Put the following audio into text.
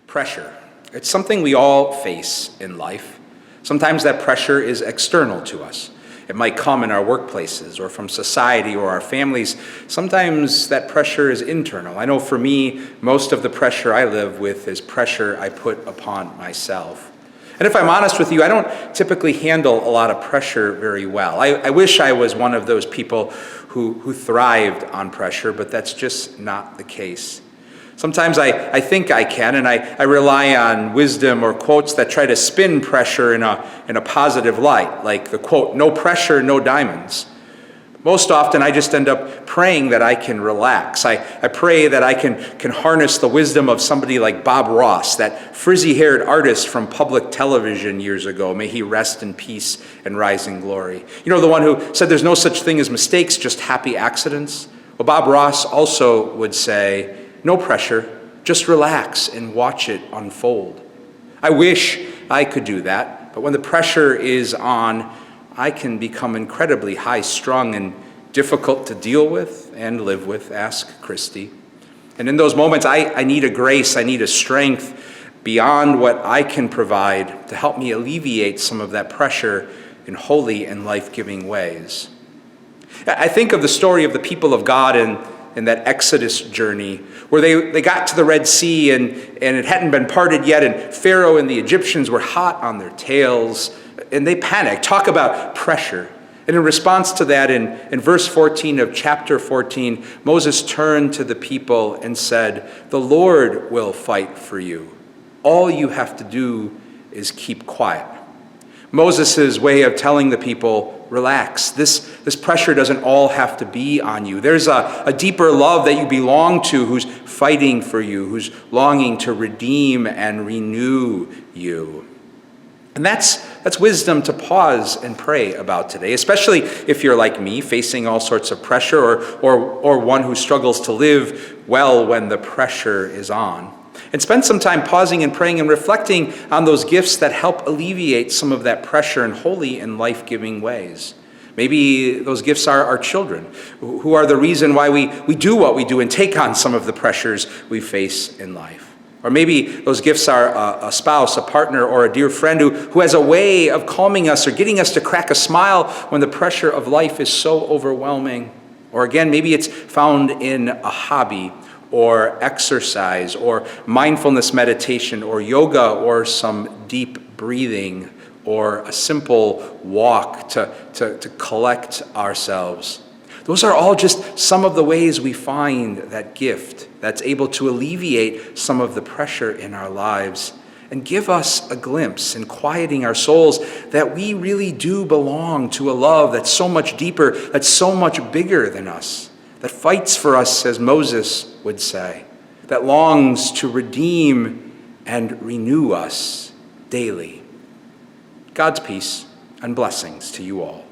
Pressure. It's something we all face in life. Sometimes that pressure is external to us. It might come in our workplaces or from society or our families. Sometimes that pressure is internal. I know for me, most of the pressure I live with is pressure I put upon myself. And if I'm honest with you, I don't typically handle a lot of pressure very well. I wish I was one of those people who thrived on pressure, but that's just not the case. Sometimes I think I can, and I rely on wisdom or quotes that try to spin pressure in a positive light, like the quote, "No pressure, no diamonds." Most often I just end up praying that I can relax. I pray that I can harness the wisdom of somebody like Bob Ross, that frizzy-haired artist from public television years ago. May he rest in peace and rise in glory. You know, the one who said there's no such thing as mistakes, just happy accidents? Well, Bob Ross also would say, no pressure, just relax and watch it unfold. I wish I could do that, but when the pressure is on, I can become incredibly high-strung and difficult to deal with and live with, ask Christy. And in those moments, I need a grace, I need a strength beyond what I can provide to help me alleviate some of that pressure in holy and life-giving ways. I think of the story of the people of God in that Exodus journey, where they got to the Red Sea and it hadn't been parted yet, and Pharaoh and the Egyptians were hot on their tails, and they panicked. Talk about pressure. And in response to that, in verse 14 of chapter 14, Moses turned to the people and said, "The Lord will fight for you. All you have to do is keep quiet." Moses' way of telling the people, relax. This pressure doesn't all have to be on you. There's a deeper love that you belong to who's fighting for you, who's longing to redeem and renew you. And that's wisdom to pause and pray about today, especially if you're like me, facing all sorts of pressure, or one who struggles to live well when the pressure is on. And spend some time pausing and praying and reflecting on those gifts that help alleviate some of that pressure in holy and life-giving ways. Maybe those gifts are our children, who are the reason why we do what we do and take on some of the pressures we face in life. Or maybe those gifts are a spouse, a partner, or a dear friend who has a way of calming us or getting us to crack a smile when the pressure of life is so overwhelming. Or again, maybe it's found in a hobby or exercise or mindfulness meditation or yoga or some deep breathing or a simple walk to collect ourselves. Those are all just some of the ways we find that gift that's able to alleviate some of the pressure in our lives and give us a glimpse in quieting our souls that we really do belong to a love that's so much deeper, that's so much bigger than us, that fights for us, as Moses would say, that longs to redeem and renew us daily. God's peace and blessings to you all.